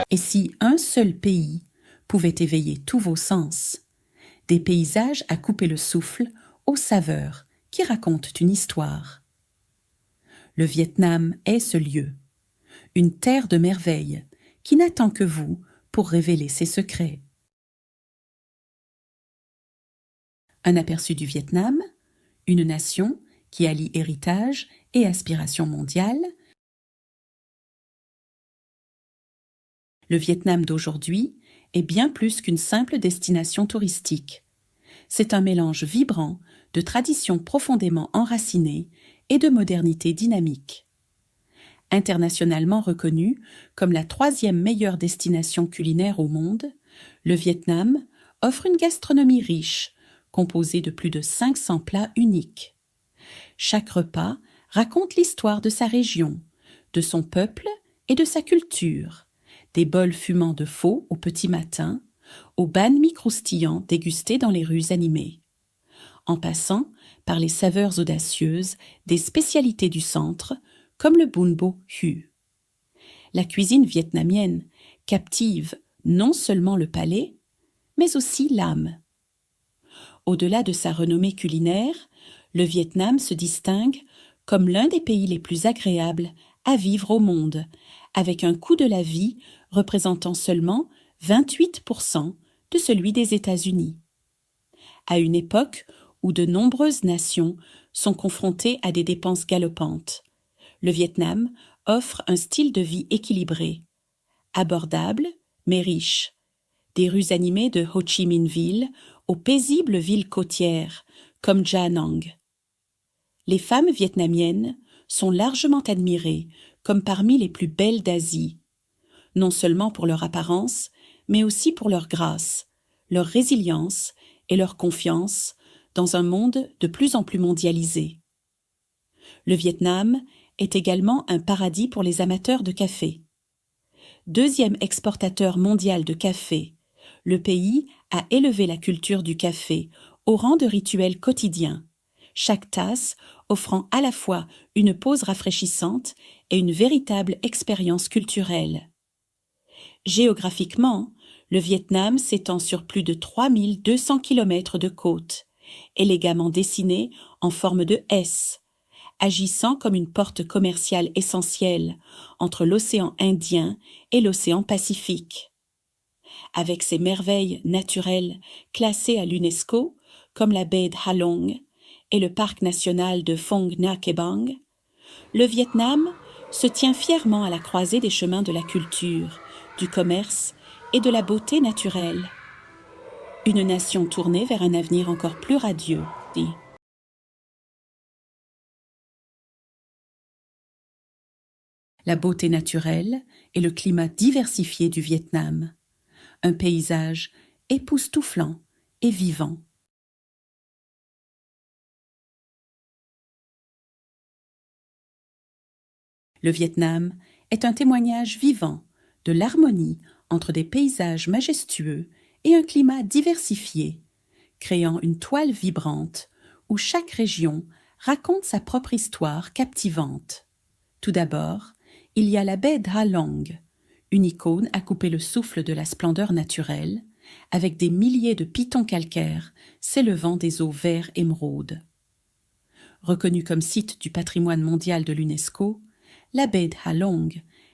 Et si un seul pays pouvait éveiller tous vos sens, des paysages à couper le souffle aux saveurs qui racontent une histoire. Le Vietnam est ce lieu, une terre de merveilles qui n'attend que vous pour révéler ses secrets. Un aperçu du Vietnam, une nation qui allie héritage et aspiration mondiale. Le Vietnam d'aujourd'hui est bien plus qu'une simple destination touristique. C'est un mélange vibrant de traditions profondément enracinées et de modernité dynamique. Internationalement reconnu comme la 3e meilleure destination culinaire au monde, le Vietnam offre une gastronomie riche, composée de plus de 500 plats uniques. Chaque repas raconte l'histoire de sa région, de son peuple et de sa culture, des bols fumants de pho au petit matin, aux banh mi croustillants dégustés dans les rues animées, en passant par les saveurs audacieuses des spécialités du centre, comme le bun bo hu. La cuisine vietnamienne captive non seulement le palais, mais aussi l'âme. Au-delà de sa renommée culinaire, le Vietnam se distingue comme l'un des pays les plus agréables à vivre au monde, avec un coût de la vie représentant seulement 28% de celui des États-Unis. À une époque où de nombreuses nations sont confrontées à des dépenses galopantes, le Vietnam offre un style de vie équilibré, abordable mais riche, des rues animées de Ho Chi Minh Ville aux paisibles villes côtières comme Da Nang. Les femmes vietnamiennes sont largement admirées comme parmi les plus belles d'Asie, non seulement pour leur apparence, mais aussi pour leur grâce, leur résilience et leur confiance dans un monde de plus en plus mondialisé. Le Vietnam est également un paradis pour les amateurs de café. 2e exportateur mondial de café, le pays a élevé la culture du café au rang de rituel quotidien, chaque tasse offrant à la fois une pause rafraîchissante et une véritable expérience culturelle. Géographiquement, le Vietnam s'étend sur plus de 3200 km de côte, élégamment dessinée en forme de S, agissant comme une porte commerciale essentielle entre l'océan Indien et l'océan Pacifique. Avec ses merveilles naturelles classées à l'UNESCO, comme la baie de Ha Long et le parc national de Phong Nha Ke Bang, le Vietnam se tient fièrement à la croisée des chemins de la culture, du commerce et de la beauté naturelle. Une nation tournée vers un avenir encore plus radieux, dit. La beauté naturelle et le climat diversifié du Vietnam. Un paysage époustouflant et vivant. Le Vietnam est un témoignage vivant de l'harmonie entre des paysages majestueux et un climat diversifié, créant une toile vibrante où chaque région raconte sa propre histoire captivante. Tout d'abord, il y a la baie d'Ha Long, une icône à couper le souffle de la splendeur naturelle, avec des milliers de pitons calcaires s'élevant des eaux vert émeraude. Reconnue comme site du patrimoine mondial de l'UNESCO, la baie de Ha Long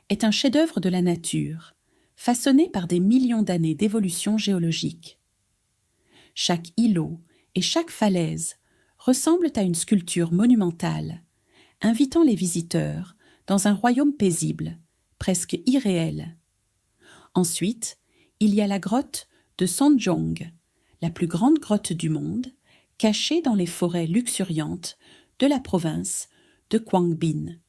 est un chef-d'œuvre de la nature, façonné par des millions d'années d'évolution géologique. Chaque îlot et chaque falaise ressemblent à une sculpture monumentale, invitant les visiteurs dans un royaume paisible, presque irréel. Ensuite, il y a la grotte de Son Jong, la plus grande grotte du monde, cachée dans les forêts luxuriantes de la province de Quang Binh.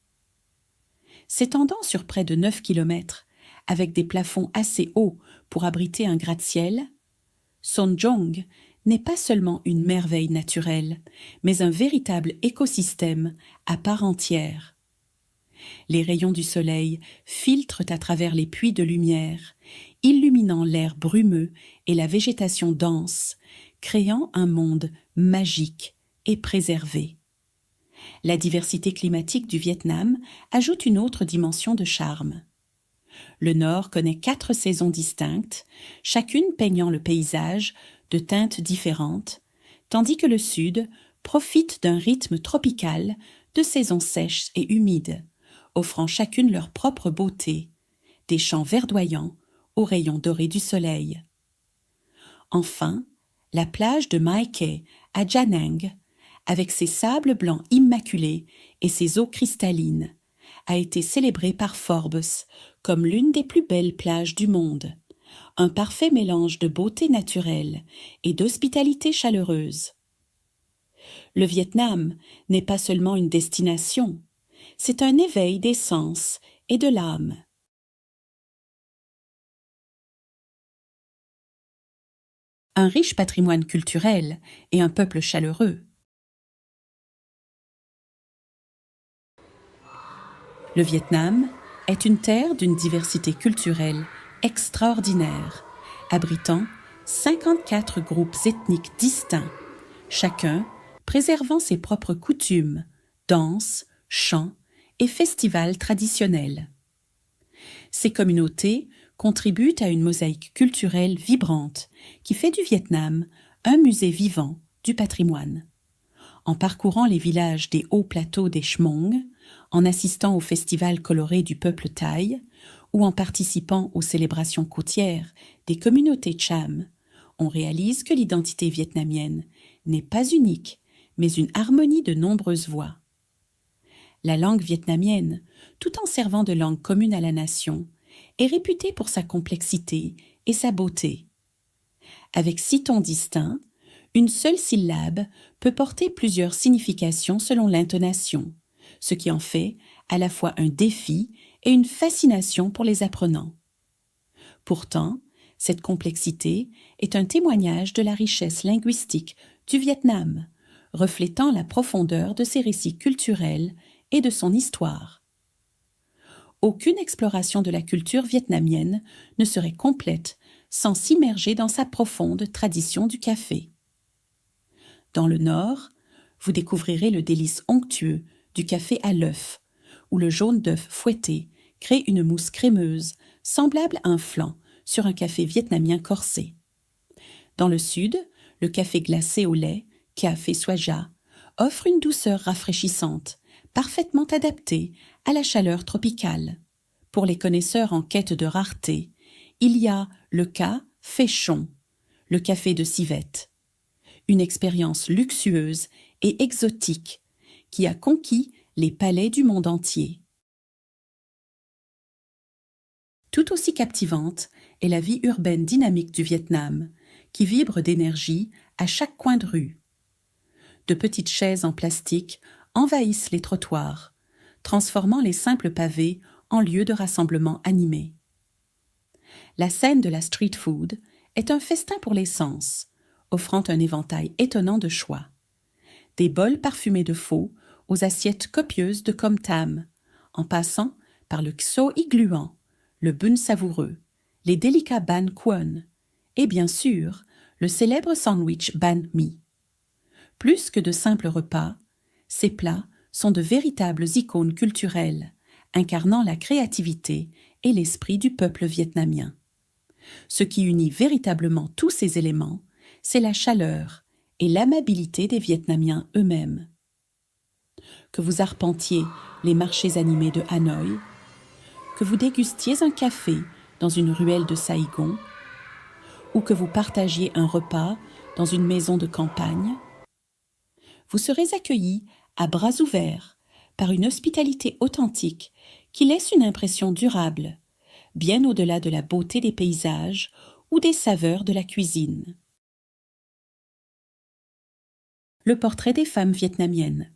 S'étendant sur près de 9 km, avec des plafonds assez hauts pour abriter un gratte-ciel, Son Jong n'est pas seulement une merveille naturelle, mais un véritable écosystème à part entière. Les rayons du soleil filtrent à travers les puits de lumière, illuminant l'air brumeux et la végétation dense, créant un monde magique et préservé. La diversité climatique du Vietnam ajoute une autre dimension de charme. Le nord connaît 4 saisons distinctes, chacune peignant le paysage de teintes différentes, tandis que le sud profite d'un rythme tropical de saisons sèches et humides, offrant chacune leur propre beauté, des champs verdoyants aux rayons dorés du soleil. Enfin, la plage de Mai Khe à Gia Nang, avec ses sables blancs immaculés et ses eaux cristallines, a été célébrée par Forbes comme l'une des plus belles plages du monde, un parfait mélange de beauté naturelle et d'hospitalité chaleureuse. Le Vietnam n'est pas seulement une destination, c'est un éveil des sens et de l'âme. Un riche patrimoine culturel et un peuple chaleureux. Le Vietnam est une terre d'une diversité culturelle extraordinaire, abritant 54 groupes ethniques distincts, chacun préservant ses propres coutumes, danses, chants et festivals traditionnels. Ces communautés contribuent à une mosaïque culturelle vibrante qui fait du Vietnam un musée vivant du patrimoine. En parcourant les villages des hauts plateaux des Hmong, en assistant au festival coloré du peuple thaï ou en participant aux célébrations côtières des communautés Cham, on réalise que l'identité vietnamienne n'est pas unique, mais une harmonie de nombreuses voix. La langue vietnamienne, tout en servant de langue commune à la nation, est réputée pour sa complexité et sa beauté. Avec 6 tons distincts, une seule syllabe peut porter plusieurs significations selon l'intonation, ce qui en fait à la fois un défi et une fascination pour les apprenants. Pourtant, cette complexité est un témoignage de la richesse linguistique du Vietnam, reflétant la profondeur de ses récits culturels et de son histoire. Aucune exploration de la culture vietnamienne ne serait complète sans s'immerger dans sa profonde tradition du café. Dans le nord, vous découvrirez le délice onctueux du café à l'œuf, où le jaune d'œuf fouetté crée une mousse crémeuse, semblable à un flan sur un café vietnamien corsé. Dans le sud, le café glacé au lait, café soja, offre une douceur rafraîchissante, parfaitement adaptée à la chaleur tropicale. Pour les connaisseurs en quête de rareté, il y a le ca Phe Trong, le café de civette. Une expérience luxueuse et exotique qui a conquis les palais du monde entier. Tout aussi captivante est la vie urbaine dynamique du Vietnam, qui vibre d'énergie à chaque coin de rue. De petites chaises en plastique envahissent les trottoirs, transformant les simples pavés en lieux de rassemblement animés. La scène de la street food est un festin pour les sens, offrant un éventail étonnant de choix. Des bols parfumés de pho aux assiettes copieuses de com tam, en passant par le xo y gluant, le bun savoureux, les délicats ban quon et bien sûr le célèbre sandwich ban mi. Plus que de simples repas, ces plats sont de véritables icônes culturelles, incarnant la créativité et l'esprit du peuple vietnamien. Ce qui unit véritablement tous ces éléments, c'est la chaleur et l'amabilité des Vietnamiens eux-mêmes. Que vous arpentiez les marchés animés de Hanoï, que vous dégustiez un café dans une ruelle de Saïgon, ou que vous partagiez un repas dans une maison de campagne, vous serez accueillis à bras ouverts par une hospitalité authentique qui laisse une impression durable, bien au-delà de la beauté des paysages ou des saveurs de la cuisine. Le portrait des femmes vietnamiennes.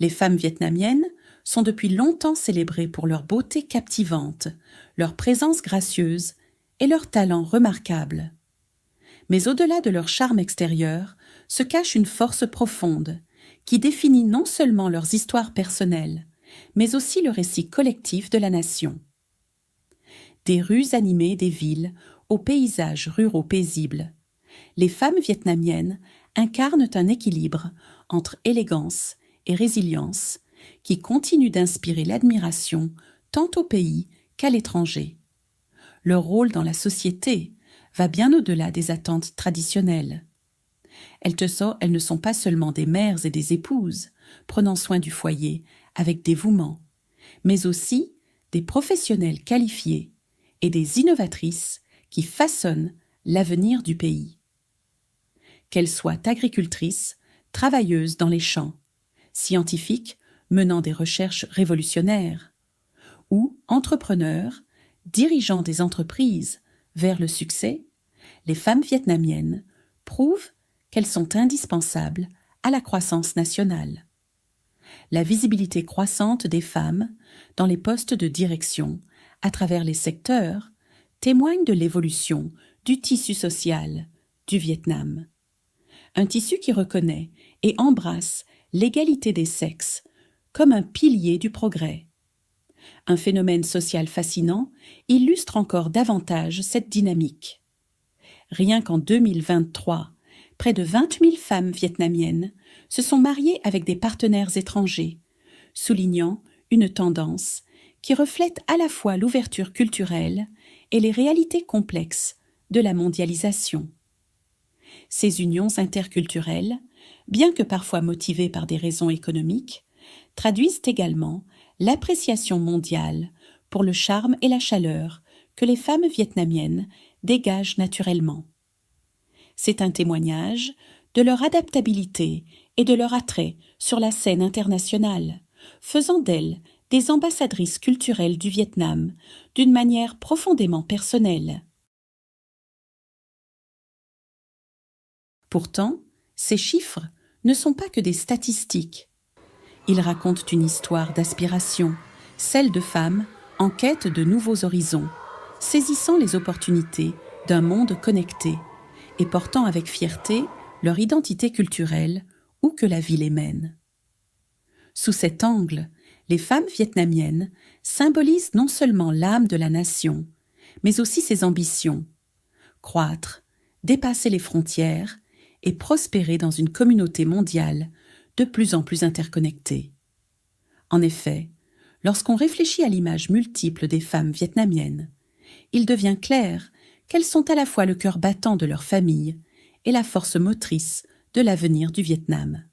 Les femmes vietnamiennes sont depuis longtemps célébrées pour leur beauté captivante, leur présence gracieuse et leur talent remarquable. Mais au-delà de leur charme extérieur se cache une force profonde qui définit non seulement leurs histoires personnelles, mais aussi le récit collectif de la nation. Des rues animées des villes aux paysages ruraux paisibles, les femmes vietnamiennes incarnent un équilibre entre élégance et résilience qui continue d'inspirer l'admiration tant au pays qu'à l'étranger. Leur rôle dans la société va bien au-delà des attentes traditionnelles. Elles ne sont pas seulement des mères et des épouses, prenant soin du foyer avec dévouement, mais aussi des professionnelles qualifiées et des innovatrices qui façonnent l'avenir du pays. Qu'elles soient agricultrices, travailleuses dans les champs, scientifiques menant des recherches révolutionnaires, ou entrepreneurs, dirigeant des entreprises vers le succès, les femmes vietnamiennes prouvent qu'elles sont indispensables à la croissance nationale. La visibilité croissante des femmes dans les postes de direction à travers les secteurs témoigne de l'évolution du tissu social du Vietnam. Un tissu qui reconnaît et embrasse l'égalité des sexes comme un pilier du progrès. Un phénomène social fascinant illustre encore davantage cette dynamique. Rien qu'en 2023, près de 20 000 femmes vietnamiennes se sont mariées avec des partenaires étrangers, soulignant une tendance qui reflète à la fois l'ouverture culturelle et les réalités complexes de la mondialisation. Ces unions interculturelles, bien que parfois motivées par des raisons économiques, traduisent également l'appréciation mondiale pour le charme et la chaleur que les femmes vietnamiennes dégagent naturellement. C'est un témoignage de leur adaptabilité et de leur attrait sur la scène internationale, faisant d'elles des ambassadrices culturelles du Vietnam d'une manière profondément personnelle. Pourtant, ces chiffres ne sont pas que des statistiques. Ils racontent une histoire d'aspiration, celle de femmes en quête de nouveaux horizons, saisissant les opportunités d'un monde connecté et portant avec fierté leur identité culturelle où que la vie les mène. Sous cet angle, les femmes vietnamiennes symbolisent non seulement l'âme de la nation, mais aussi ses ambitions: croître, dépasser les frontières et prospérer dans une communauté mondiale de plus en plus interconnectée. En effet, lorsqu'on réfléchit à l'image multiple des femmes vietnamiennes, il devient clair qu'elles sont à la fois le cœur battant de leur famille et la force motrice de l'avenir du Vietnam.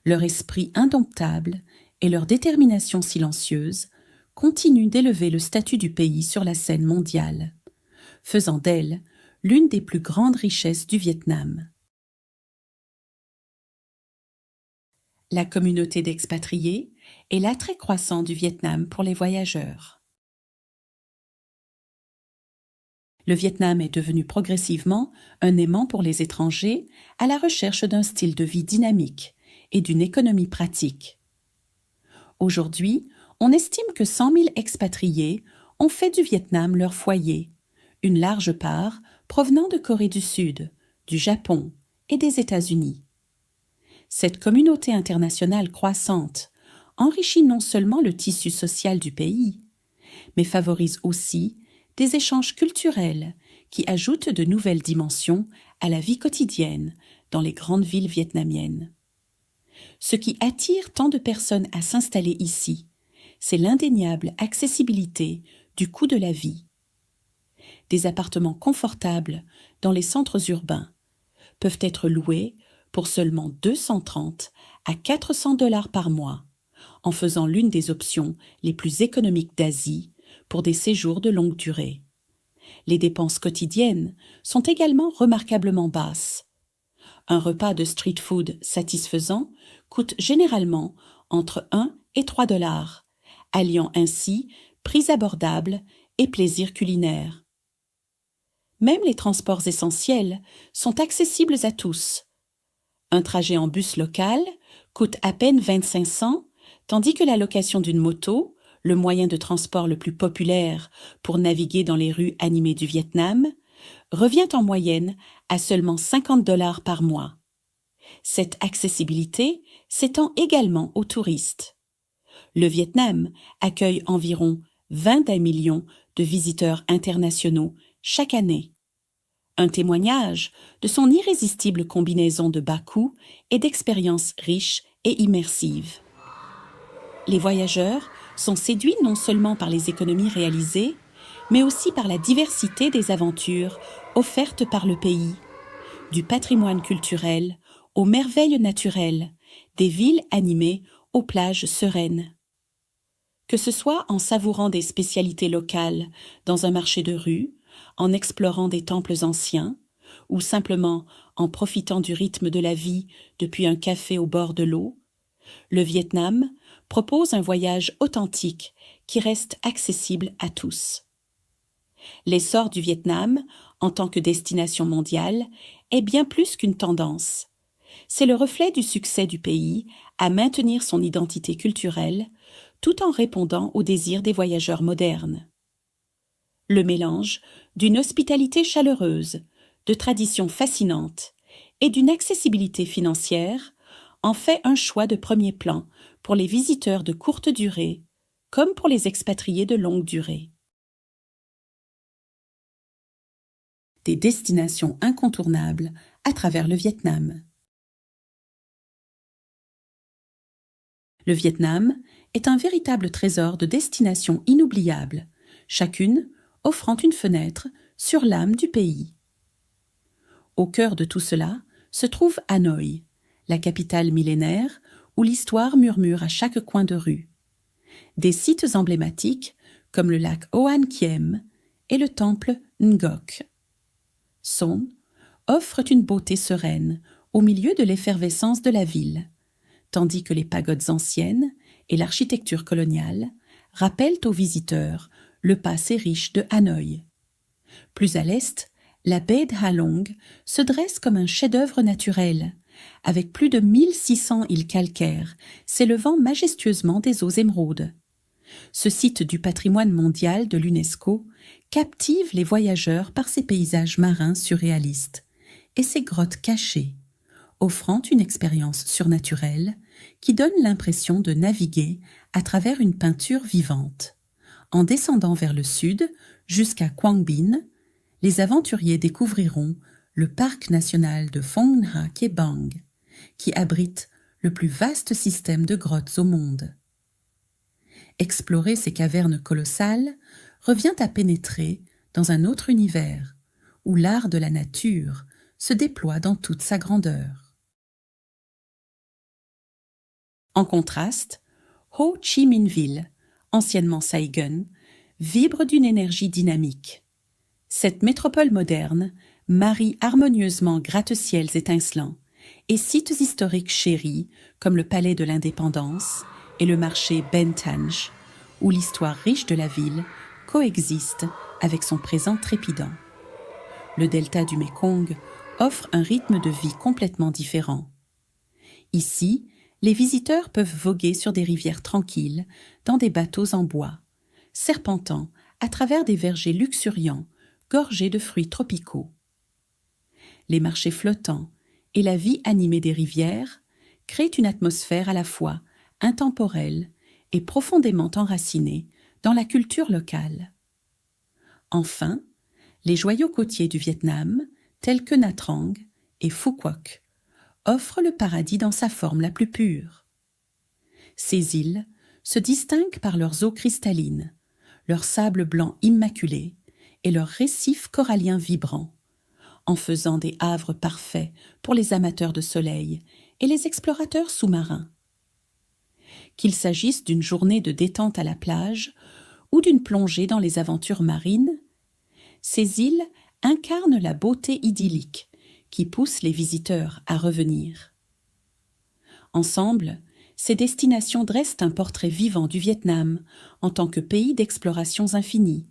Leur esprit indomptable et leur détermination silencieuse continuent d'élever le statut du pays sur la scène mondiale, faisant d'elle l'une des plus grandes richesses du Vietnam. La communauté d'expatriés et l'attrait croissant du Vietnam pour les voyageurs. Le Vietnam est devenu progressivement un aimant pour les étrangers à la recherche d'un style de vie dynamique et d'une économie pratique. Aujourd'hui, on estime que 100 000 expatriés ont fait du Vietnam leur foyer, une large part provenant de Corée du Sud, du Japon et des États-Unis. Cette communauté internationale croissante enrichit non seulement le tissu social du pays, mais favorise aussi des échanges culturels qui ajoutent de nouvelles dimensions à la vie quotidienne dans les grandes villes vietnamiennes. Ce qui attire tant de personnes à s'installer ici, c'est l'indéniable accessibilité du coût de la vie. Des appartements confortables dans les centres urbains peuvent être loués pour seulement 230 à 400 $ par mois, en faisant l'une des options les plus économiques d'Asie pour des séjours de longue durée. Les dépenses quotidiennes sont également remarquablement basses. Un repas de street food satisfaisant coûte généralement entre 1 et 3 $, alliant ainsi prix abordables et plaisir culinaire. Même les transports essentiels sont accessibles à tous. Un trajet en bus local coûte à peine 25 cents, tandis que la location d'une moto, le moyen de transport le plus populaire pour naviguer dans les rues animées du Vietnam, revient en moyenne à seulement 50 $ par mois. Cette accessibilité s'étend également aux touristes. Le Vietnam accueille environ 20 millions de visiteurs internationaux chaque année. Un témoignage de son irrésistible combinaison de bas coûts et d'expériences riches et immersives. Les voyageurs sont séduits non seulement par les économies réalisées, mais aussi par la diversité des aventures offertes par le pays, du patrimoine culturel aux merveilles naturelles, des villes animées aux plages sereines. Que ce soit en savourant des spécialités locales dans un marché de rue, en explorant des temples anciens, ou simplement en profitant du rythme de la vie depuis un café au bord de l'eau, le Vietnam propose un voyage authentique qui reste accessible à tous. L'essor du Vietnam, en tant que destination mondiale, est bien plus qu'une tendance. C'est le reflet du succès du pays à maintenir son identité culturelle tout en répondant aux désirs des voyageurs modernes. Le mélange d'une hospitalité chaleureuse, de traditions fascinantes et d'une accessibilité financière en fait un choix de premier plan pour les visiteurs de courte durée comme pour les expatriés de longue durée. Des destinations incontournables à travers le Vietnam. Le Vietnam est un véritable trésor de destinations inoubliables, chacune offrant une fenêtre sur l'âme du pays. Au cœur de tout cela se trouve Hanoï, la capitale millénaire où l'histoire murmure à chaque coin de rue. Des sites emblématiques comme le lac Hoan Kiem et le temple Ngoc. Son offrent une beauté sereine au milieu de l'effervescence de la ville, tandis que les pagodes anciennes et l'architecture coloniale rappellent aux visiteurs le passé riche de Hanoï. Plus à l'est, la baie de Ha Long se dresse comme un chef-d'œuvre naturel, avec plus de 1600 îles calcaires s'élevant majestueusement des eaux émeraudes. Ce site du patrimoine mondial de l'UNESCO captive les voyageurs par ses paysages marins surréalistes et ses grottes cachées, offrant une expérience surnaturelle qui donne l'impression de naviguer à travers une peinture vivante. En descendant vers le sud, jusqu'à Quang Binh, les aventuriers découvriront le parc national de Phong Nha Ke Bang, qui abrite le plus vaste système de grottes au monde. Explorer ces cavernes colossales revient à pénétrer dans un autre univers, où l'art de la nature se déploie dans toute sa grandeur. En contraste, Ho Chi Minh Ville, anciennement Saigon, vibre d'une énergie dynamique. Cette métropole moderne marie harmonieusement gratte-ciels étincelants et sites historiques chéris comme le Palais de l'Indépendance et le marché Ben Thanh, où l'histoire riche de la ville coexiste avec son présent trépidant. Le delta du Mékong offre un rythme de vie complètement différent. Ici, les visiteurs peuvent voguer sur des rivières tranquilles, dans des bateaux en bois, serpentant à travers des vergers luxuriants, gorgés de fruits tropicaux. Les marchés flottants et la vie animée des rivières créent une atmosphère à la fois intemporelle et profondément enracinée dans la culture locale. Enfin, les joyaux côtiers du Vietnam, tels que Nha Trang et Phu Quoc, offrent le paradis dans sa forme la plus pure. Ces îles se distinguent par leurs eaux cristallines, leur sable blanc immaculé et leurs récifs coralliens vibrants, en faisant des havres parfaits pour les amateurs de soleil et les explorateurs sous-marins. Qu'il s'agisse d'une journée de détente à la plage ou d'une plongée dans les aventures marines, ces îles incarnent la beauté idyllique qui pousse les visiteurs à revenir. Ensemble, ces destinations dressent un portrait vivant du Vietnam en tant que pays d'explorations infinies.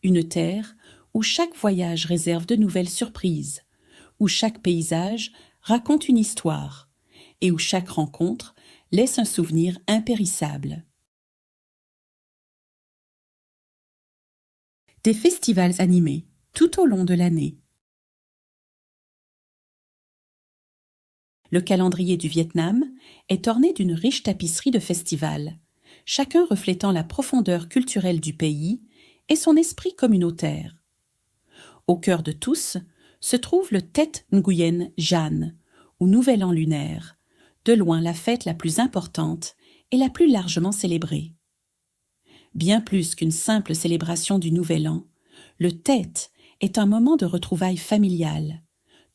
Une terre où chaque voyage réserve de nouvelles surprises, où chaque paysage raconte une histoire et où chaque rencontre laisse un souvenir impérissable. Des festivals animés tout au long de l'année. Le calendrier du Vietnam est orné d'une riche tapisserie de festivals, chacun reflétant la profondeur culturelle du pays et son esprit communautaire. Au cœur de tous se trouve le Tet Nguyen Jan, ou Nouvel An lunaire, de loin la fête la plus importante et la plus largement célébrée. Bien plus qu'une simple célébration du Nouvel An, le Tet est un moment de retrouvailles familiales,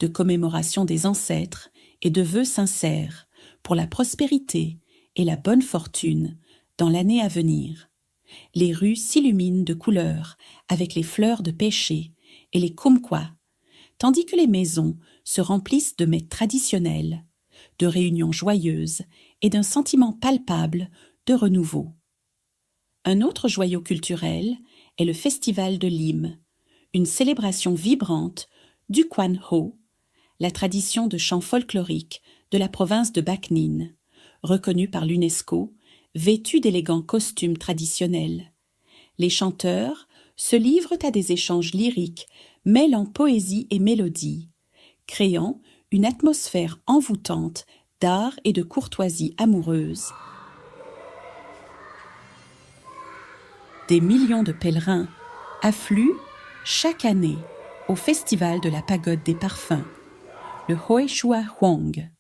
de commémoration des ancêtres et de vœux sincères pour la prospérité et la bonne fortune dans l'année à venir. Les rues s'illuminent de couleurs avec les fleurs de pêcher et les kumquats, tandis que les maisons se remplissent de mets traditionnels, de réunions joyeuses et d'un sentiment palpable de renouveau. Un autre joyau culturel est le Festival de l'hymne, une célébration vibrante du Quan Ho, la tradition de chant folklorique de la province de Bac Ninh, reconnue par l'UNESCO, vêtue d'élégants costumes traditionnels. Les chanteurs se livrent à des échanges lyriques mêlant poésie et mélodie, créant une atmosphère envoûtante d'art et de courtoisie amoureuse. Des millions de pèlerins affluent chaque année au Festival de la Pagode des Parfums, le Hoi Chua Huong,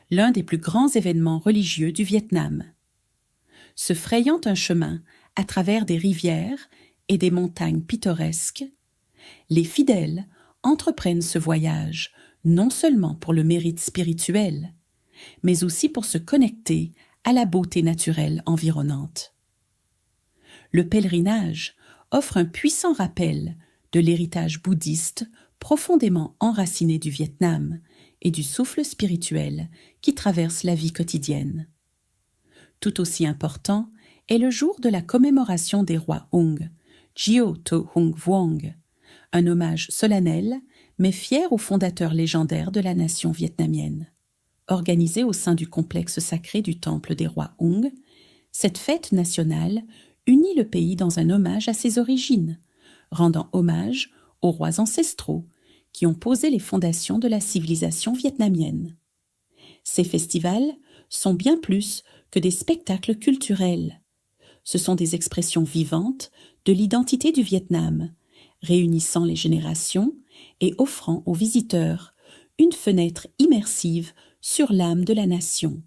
l'un des plus grands événements religieux du Vietnam. Se frayant un chemin à travers des rivières et des montagnes pittoresques, les fidèles entreprennent ce voyage non seulement pour le mérite spirituel, mais aussi pour se connecter à la beauté naturelle environnante. Le pèlerinage offre un puissant rappel de l'héritage bouddhiste profondément enraciné du Vietnam et du souffle spirituel qui traverse la vie quotidienne. Tout aussi important est le jour de la commémoration des rois Hung, Gio To Hung Vuong, un hommage solennel mais fier au fondateur légendaire de la nation vietnamienne. Organisée au sein du complexe sacré du temple des rois Hung, cette fête nationale unit le pays dans un hommage à ses origines, rendant hommage aux rois ancestraux qui ont posé les fondations de la civilisation vietnamienne. Ces festivals sont bien plus que des spectacles culturels. Ce sont des expressions vivantes de l'identité du Vietnam, réunissant les générations et offrant aux visiteurs une fenêtre immersive sur l'âme de la nation.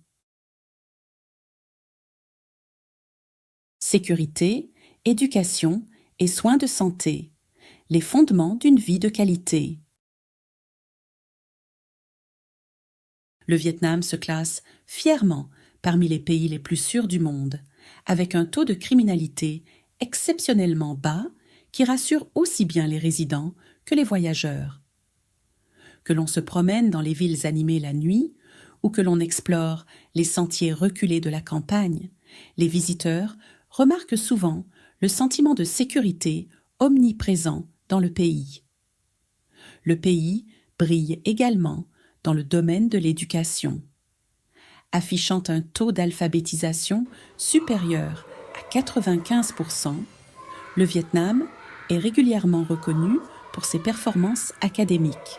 Sécurité, éducation et soins de santé, les fondements d'une vie de qualité. Le Vietnam se classe fièrement parmi les pays les plus sûrs du monde, avec un taux de criminalité exceptionnellement bas qui rassure aussi bien les résidents que les voyageurs. Que l'on se promène dans les villes animées la nuit ou que l'on explore les sentiers reculés de la campagne, les visiteurs remarquent souvent le sentiment de sécurité omniprésent dans le pays. Le pays brille également dans le domaine de l'éducation. Affichant un taux d'alphabétisation supérieur à 95%, le Vietnam est régulièrement reconnu pour ses performances académiques.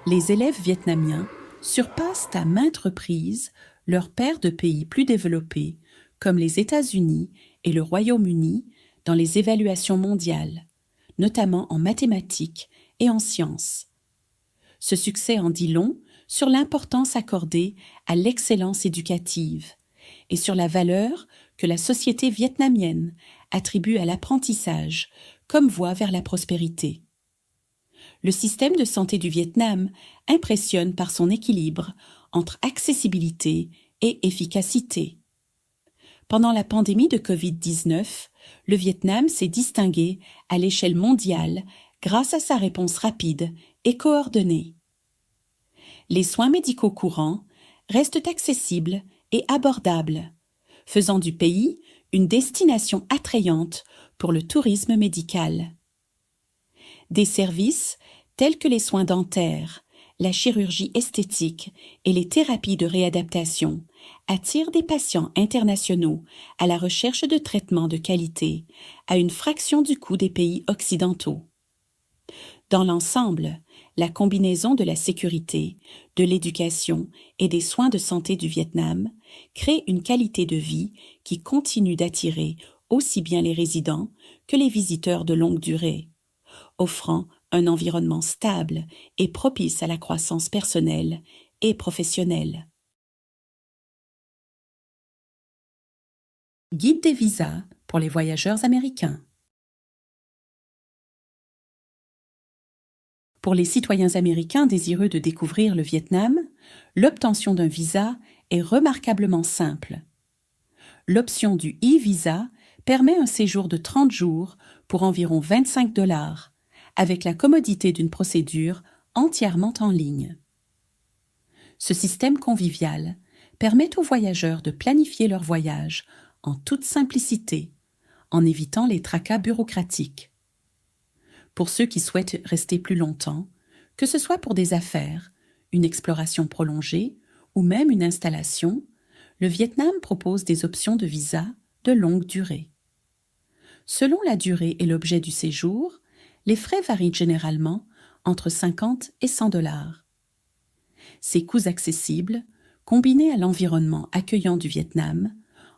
Les élèves vietnamiens surpassent à maintes reprises leurs pairs de pays plus développés comme les États-Unis et le Royaume-Uni dans les évaluations mondiales, notamment en mathématiques et en sciences. Ce succès en dit long sur l'importance accordée à l'excellence éducative et sur la valeur que la société vietnamienne attribue à l'apprentissage comme voie vers la prospérité. Le système de santé du Vietnam impressionne par son équilibre entre accessibilité et efficacité. Pendant la pandémie de Covid-19, le Vietnam s'est distingué à l'échelle mondiale grâce à sa réponse rapide et coordonnée. Les soins médicaux courants restent accessibles et abordables, faisant du pays une destination attrayante pour le tourisme médical. Des services tels que les soins dentaires, la chirurgie esthétique et les thérapies de réadaptation attirent des patients internationaux à la recherche de traitements de qualité à une fraction du coût des pays occidentaux. Dans l'ensemble, la combinaison de la sécurité, de l'éducation et des soins de santé du Vietnam crée une qualité de vie qui continue d'attirer aussi bien les résidents que les visiteurs de longue durée, offrant un environnement stable et propice à la croissance personnelle et professionnelle. Guide des visas pour les voyageurs américains. Pour les citoyens américains désireux de découvrir le Vietnam, l'obtention d'un visa est remarquablement simple. L'option du e-visa permet un séjour de 30 jours pour environ 25 $, avec la commodité d'une procédure entièrement en ligne. Ce système convivial permet aux voyageurs de planifier leur voyage en toute simplicité, en évitant les tracas bureaucratiques. Pour ceux qui souhaitent rester plus longtemps, que ce soit pour des affaires, une exploration prolongée ou même une installation, le Vietnam propose des options de visa de longue durée. Selon la durée et l'objet du séjour, les frais varient généralement entre 50 et 100 $. Ces coûts accessibles, combinés à l'environnement accueillant du Vietnam,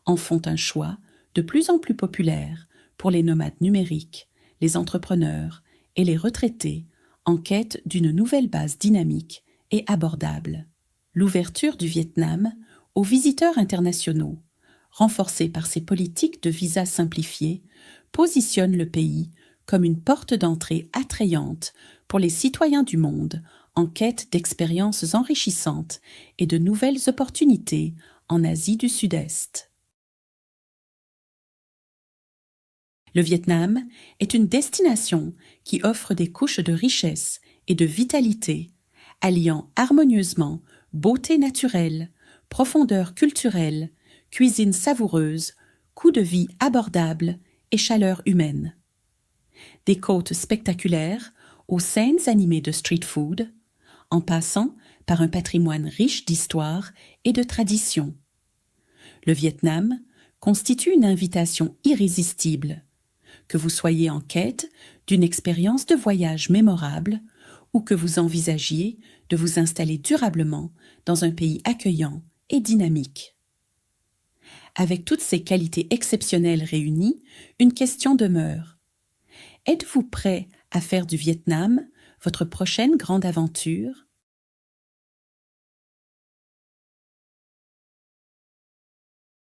en font un choix de plus en plus populaire pour les nomades numériques, les entrepreneurs et les retraités en quête d'une nouvelle base dynamique et abordable. L'ouverture du Vietnam aux visiteurs internationaux, renforcée par ses politiques de visas simplifiés, positionne le pays comme une porte d'entrée attrayante pour les citoyens du monde en quête d'expériences enrichissantes et de nouvelles opportunités en Asie du Sud-Est. Le Vietnam est une destination qui offre des couches de richesse et de vitalité, alliant harmonieusement beauté naturelle, profondeur culturelle, cuisine savoureuse, coût de vie abordable et chaleur humaine. Des côtes spectaculaires aux scènes animées de street food, en passant par un patrimoine riche d'histoire et de traditions. Le Vietnam constitue une invitation irrésistible, que vous soyez en quête d'une expérience de voyage mémorable ou que vous envisagiez de vous installer durablement dans un pays accueillant et dynamique. Avec toutes ces qualités exceptionnelles réunies, une question demeure. Êtes-vous prêt à faire du Vietnam votre prochaine grande aventure?